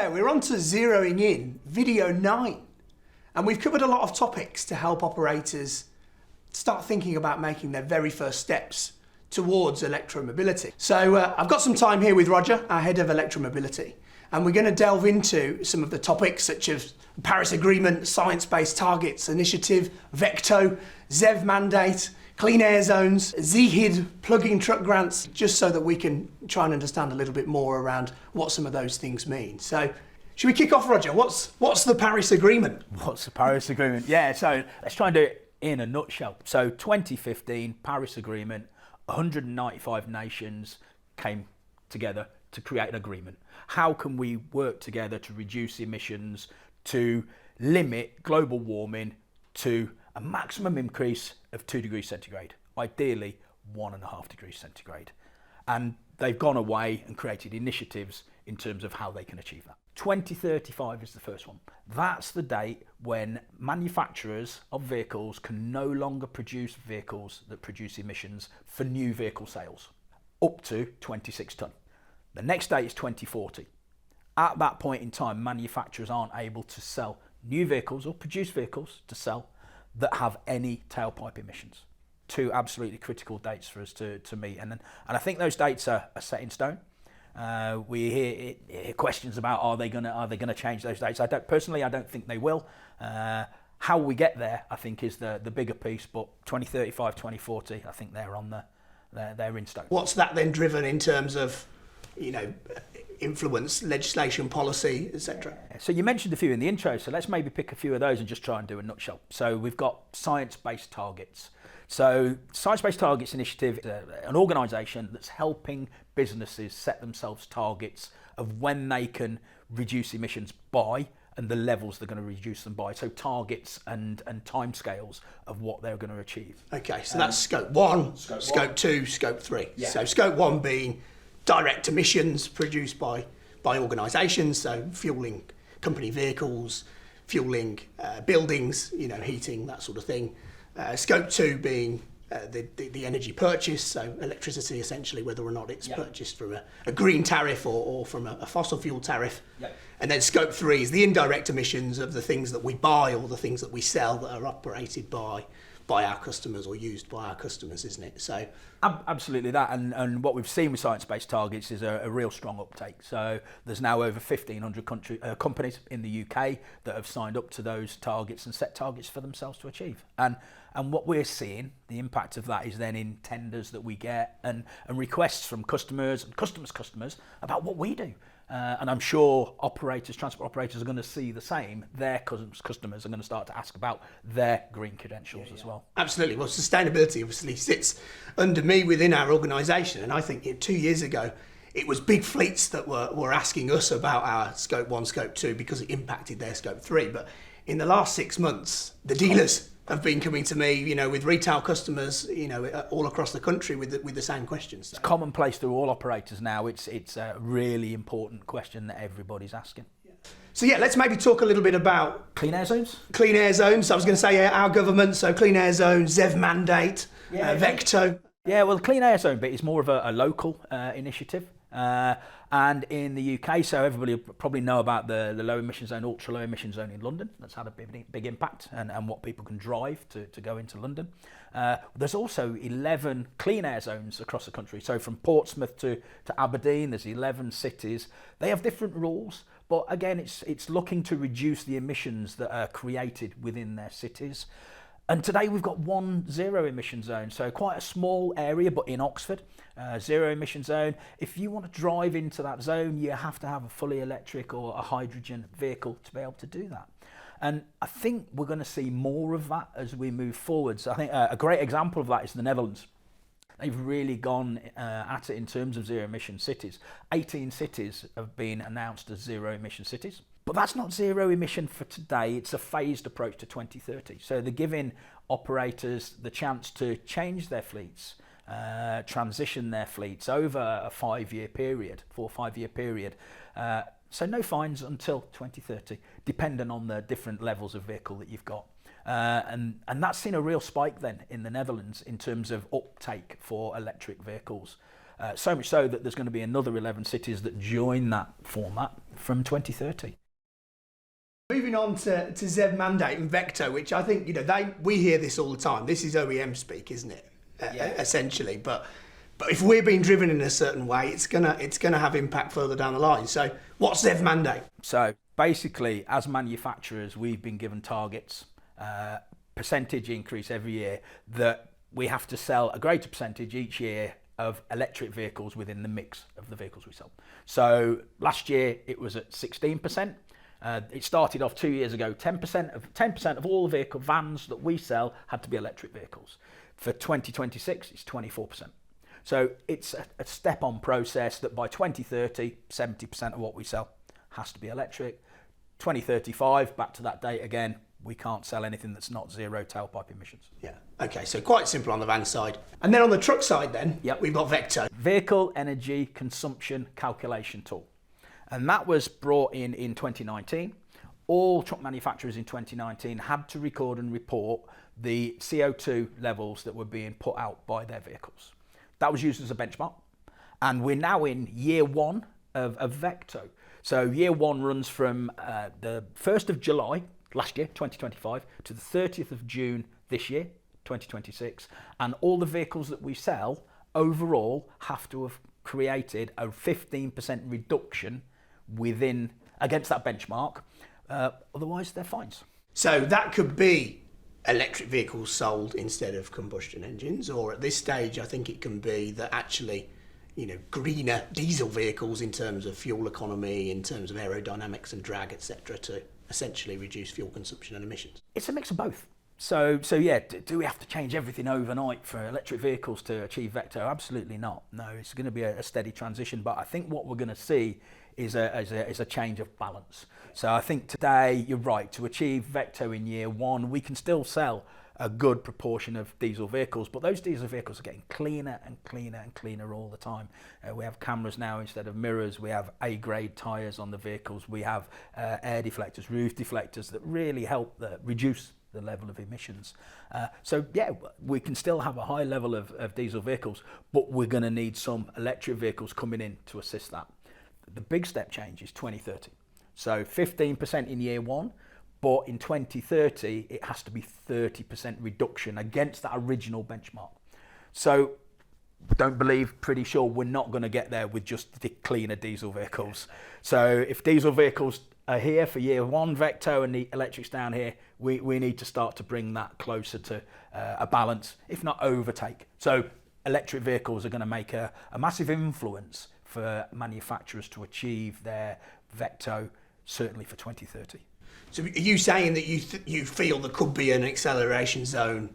there, we're on to zeroing in video 9. And we've covered a lot of topics to help operators start thinking about making their very first steps towards electromobility. So I've got some time here with Roger, our head of electromobility, and we're going to delve into some of the topics such as Paris Agreement, Science-Based Targets Initiative, VECTO, ZEV mandate, clean air zones, ZHID, plug-in truck grants, just so that we can try and understand a little bit more around what some of those things mean. So should we kick off, Roger? What's the Paris Agreement? What's the Paris Agreement? Yeah, so let's try and do it in a nutshell. So 2015, Paris Agreement, 195 nations came together to create an agreement. How can we work together to reduce emissions, to limit global warming to a maximum increase of 2 degrees centigrade, ideally 1.5 degrees centigrade. And they've gone away and created initiatives in terms of how they can achieve that. 2035 is the first one. That's the date when manufacturers of vehicles can no longer produce vehicles that produce emissions for new vehicle sales, up to 26 tonne. The next date is 2040. At that point in time, manufacturers aren't able to sell new vehicles or produce vehicles to sell that have any tailpipe emissions. Two absolutely critical dates for us to meet, and I think those dates are set in stone. We hear questions about are they gonna change those dates. I don't think they will. How we get there, I think, is the bigger piece. But 2035, 2040, I think they're in stone. What's that then driven in terms of, influence, legislation, policy, etc.? So you mentioned a few in the intro, so let's maybe pick a few of those and just try and do a nutshell. So we've got science-based targets. So Science-Based Targets Initiative is an organisation that's helping businesses set themselves targets of when they can reduce emissions by and the levels they're going to reduce them by. So targets and timescales of what they're going to achieve. Okay, so that's scope 1, scope 2, scope 3. Yeah. So scope 1 being direct emissions produced by organisations, so fueling company vehicles, fueling buildings, heating, that sort of thing. Scope 2 being the energy purchase, so electricity essentially, whether or not it's purchased from a green tariff or from a fossil fuel tariff. Yep. And then scope 3 is the indirect emissions of the things that we buy or the things that we sell that are operated by our customers or used by our customers, isn't it? So absolutely that, and what we've seen with science-based targets is a real strong uptake. So there's now over 1,500 companies in the UK that have signed up to those targets and set targets for themselves to achieve. And what we're seeing, the impact of that is then in tenders that we get and requests from customers and customers about what we do. And I'm sure transport operators are going to see the same. Their customers are going to start to ask about their green credentials as well. Absolutely. Well, sustainability obviously sits under me within our organisation. And I think 2 years ago, it was big fleets that were asking us about our scope 1, scope 2, because it impacted their scope 3. But in the last 6 months, the dealers have been coming to me, with retail customers, all across the country with the same questions. It's commonplace through all operators now. It's a really important question that everybody's asking. So let's maybe talk a little bit about clean air zones. Clean air zones. I was going to say our government, so clean air zones, ZEV mandate, VECTO. Yeah, well, the clean air zone bit is more of a local initiative. And in the UK, so everybody probably know about the low emission zone, ultra low emission zone in London. That's had a big impact and what people can drive to go into London. There's also 11 clean air zones across the country. So from Portsmouth to Aberdeen, there's 11 cities. They have different rules, but again, it's looking to reduce the emissions that are created within their cities. And today we've got one zero emission zone, so quite a small area, but in Oxford, zero emission zone. If you want to drive into that zone, you have to have a fully electric or a hydrogen vehicle to be able to do that. And I think we're going to see more of that as we move forward. So I think a great example of that is the Netherlands. They've really gone at it in terms of zero emission cities. 18 cities have been announced as zero emission cities. But that's not zero emission for today. It's a phased approach to 2030. So they're giving operators the chance to change their fleets, transition their fleets over a 4 or 5 year period. So no fines until 2030, depending on the different levels of vehicle that you've got. And that's seen a real spike then in the Netherlands in terms of uptake for electric vehicles. So much so that there's going to be another 11 cities that join that format from 2030. Moving on to ZEV mandate and Vecto, which I think, we hear this all the time. This is OEM speak, isn't it? Essentially, but if we're being driven in a certain way, it's gonna have impact further down the line. So what's ZEV mandate? So basically, as manufacturers, we've been given targets, percentage increase every year, that we have to sell a greater percentage each year of electric vehicles within the mix of the vehicles we sell. So last year it was at 16%. It started off 2 years ago, 10% of all the vehicle vans that we sell had to be electric vehicles. For 2026, it's 24%. So it's a step-on process that by 2030, 70% of what we sell has to be electric. 2035, back to that date again, we can't sell anything that's not zero tailpipe emissions. Yeah. Okay, so quite simple on the van side. And then on the truck side then, we've got Vecto. Vehicle Energy Consumption Calculation Tool. And that was brought in 2019. All truck manufacturers in 2019 had to record and report the CO2 levels that were being put out by their vehicles. That was used as a benchmark. And we're now in year one of Vecto. So year one runs from the 1st of July last year, 2025, to the 30th of June this year, 2026. And all the vehicles that we sell overall have to have created a 15% reduction against that benchmark. Otherwise, they're fines. So that could be electric vehicles sold instead of combustion engines, or at this stage, I think it can be that actually, greener diesel vehicles in terms of fuel economy, in terms of aerodynamics and drag, etc., to essentially reduce fuel consumption and emissions. It's a mix of both. So yeah, do we have to change everything overnight for electric vehicles to achieve Vecto? Absolutely not. No, it's going to be a steady transition. But I think what we're going to see is a change of balance. So I think today, you're right, to achieve Vecto in year one, we can still sell a good proportion of diesel vehicles, but those diesel vehicles are getting cleaner and cleaner and cleaner all the time. We have cameras now instead of mirrors. We have A-grade tyres on the vehicles. We have air deflectors, roof deflectors that really help reduce the level of emissions. So yeah, we can still have a high level of diesel vehicles, but we're going to need some electric vehicles coming in to assist that. The big step change is 2030. So 15% in year one, but in 2030, it has to be 30% reduction against that original benchmark. So pretty sure we're not going to get there with just the cleaner diesel vehicles. So if diesel vehicles are here for year one Vecto and the electrics down here, we need to start to bring that closer to a balance, if not overtake. So electric vehicles are going to make a massive influence for manufacturers to achieve their Vecto, certainly for 2030. So are you saying that you feel there could be an acceleration zone,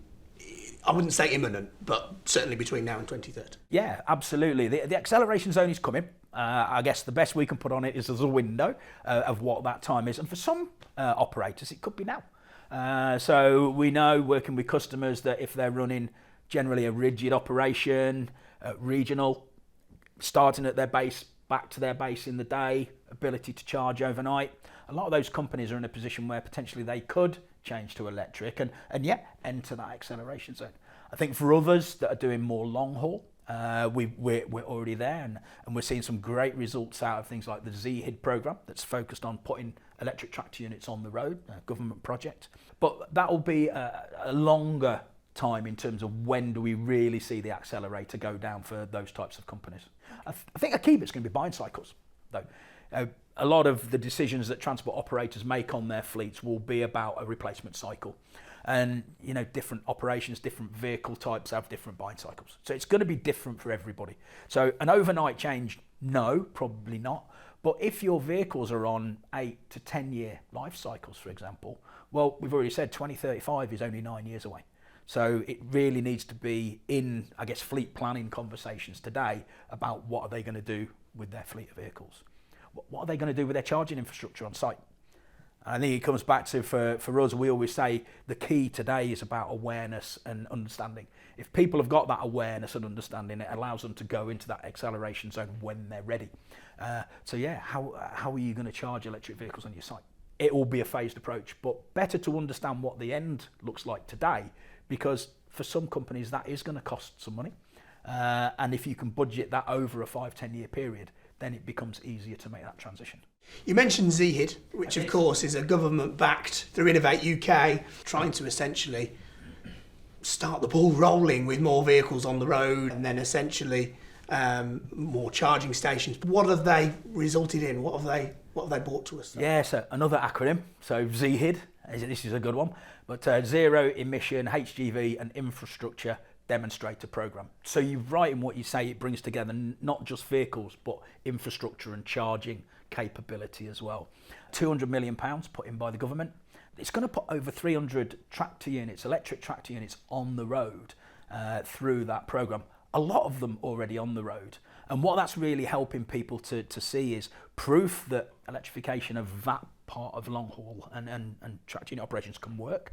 I wouldn't say imminent, but certainly between now and 2030? Yeah, absolutely. The acceleration zone is coming. I guess the best we can put on it is there's a window of what that time is. And for some operators, it could be now. So we know, working with customers, that if they're running generally a rigid operation, regional, starting at their base, back to their base in the day, ability to charge overnight, a lot of those companies are in a position where potentially they could change to electric and yet enter that acceleration zone. I think for others that are doing more long haul, we're already there, and we're seeing some great results out of things like the ZHID program that's focused on putting electric tractor units on the road, a government project. But that will be a longer time in terms of when do we really see the accelerator go down for those types of companies. I think a key bit's going to be buying cycles, though. A lot of the decisions that transport operators make on their fleets will be about a replacement cycle. And, different operations, different vehicle types have different buying cycles. So it's going to be different for everybody. So an overnight change, no, probably not. But if your vehicles are on 8 to 10 year life cycles, for example, well, we've already said 2035 is only 9 years away. So it really needs to be in, fleet planning conversations today about what are they going to do with their fleet of vehicles. What are they going to do with their charging infrastructure on site? And I think it comes back to, for us, we always say the key today is about awareness and understanding. If people have got that awareness and understanding, it allows them to go into that acceleration zone when they're ready. How are you going to charge electric vehicles on your site? It will be a phased approach, but better to understand what the end looks like today, because for some companies that is going to cost some money. And if you can budget that over a 5-10 year period, then it becomes easier to make that transition. You mentioned ZHID, which of course is a government-backed, through Innovate UK, trying to essentially start the ball rolling with more vehicles on the road and then essentially more charging stations. What have they resulted in? What have they brought to us? Yeah, so another acronym. So ZHID, this is a good one, but Zero Emission HGV and Infrastructure Demonstrator Programme. So you're right in what you say, it brings together not just vehicles, but infrastructure and charging capability as well. £200 million put in by the government. It's going to put over 300 tractor units, electric tractor units on the road through that programme. A lot of them already on the road. And what that's really helping people to see is proof that electrification of that part of long haul and tractor unit operations can work.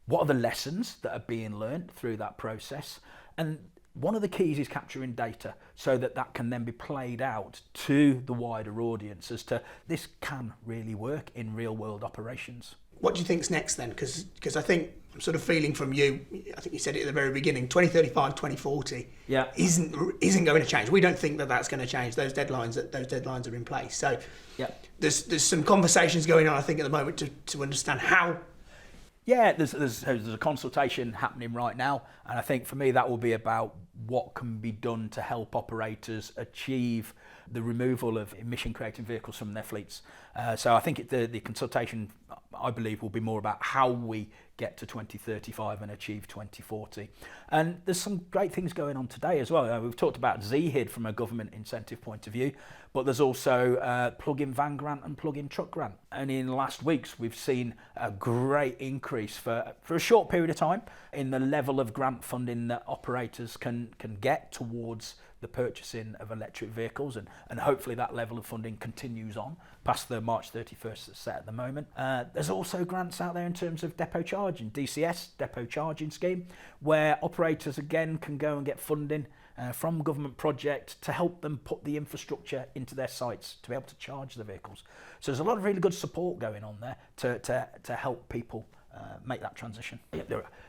What are the lessons that are being learned through that process? And one of the keys is capturing data so that that can then be played out to the wider audience as to this can really work in real world operations. What do you think's next then? Because I think I'm sort of feeling from you, I think you said it at the very beginning, 2035, 2040 isn't going to change. We don't think that that's going to change. Those deadlines are in place. So there's some conversations going on, I think, at the moment to understand how. Yeah, there's a consultation happening right now, and I think for me that will be about what can be done to help operators achieve the removal of emission-creating vehicles from their fleets. So I think the consultation, I believe, will be more about how we get to 2035 and achieve 2040. And there's some great things going on today as well. We've talked about ZHID from a government incentive point of view, but there's also plug-in van grant and plug-in truck grant. And in the last weeks, we've seen a great increase for a short period of time in the level of grant funding that operators can get towards the purchasing of electric vehicles, and hopefully that level of funding continues on past the March 31st that's set at the moment. There's also grants out there in terms of depot charging, DCS, depot charging scheme, where operators again can go and get funding from government project to help them put the infrastructure into their sites to be able to charge the vehicles. So there's a lot of really good support going on there to help people make that transition.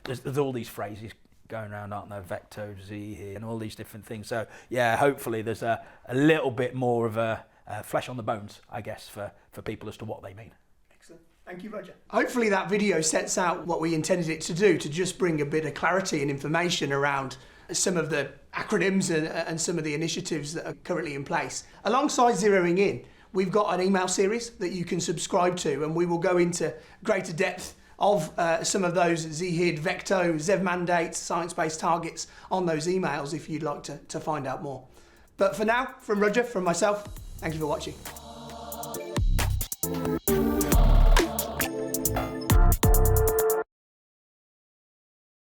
There's all these phrases going around, aren't there? Vecto, ZHID, and all these different things. So yeah, hopefully there's a little bit more of a flesh on the bones, I guess, for people as to what they mean. Excellent. Thank you, Roger. Hopefully that video sets out what we intended it to do, to just bring a bit of clarity and information around some of the acronyms and some of the initiatives that are currently in place. Alongside zeroing in, we've got an email series that you can subscribe to, and we will go into greater depth of some of those ZHID, Vecto, ZEV mandates, science-based targets on those emails if you'd like to find out more. But for now, from Roger, from myself, thank you for watching.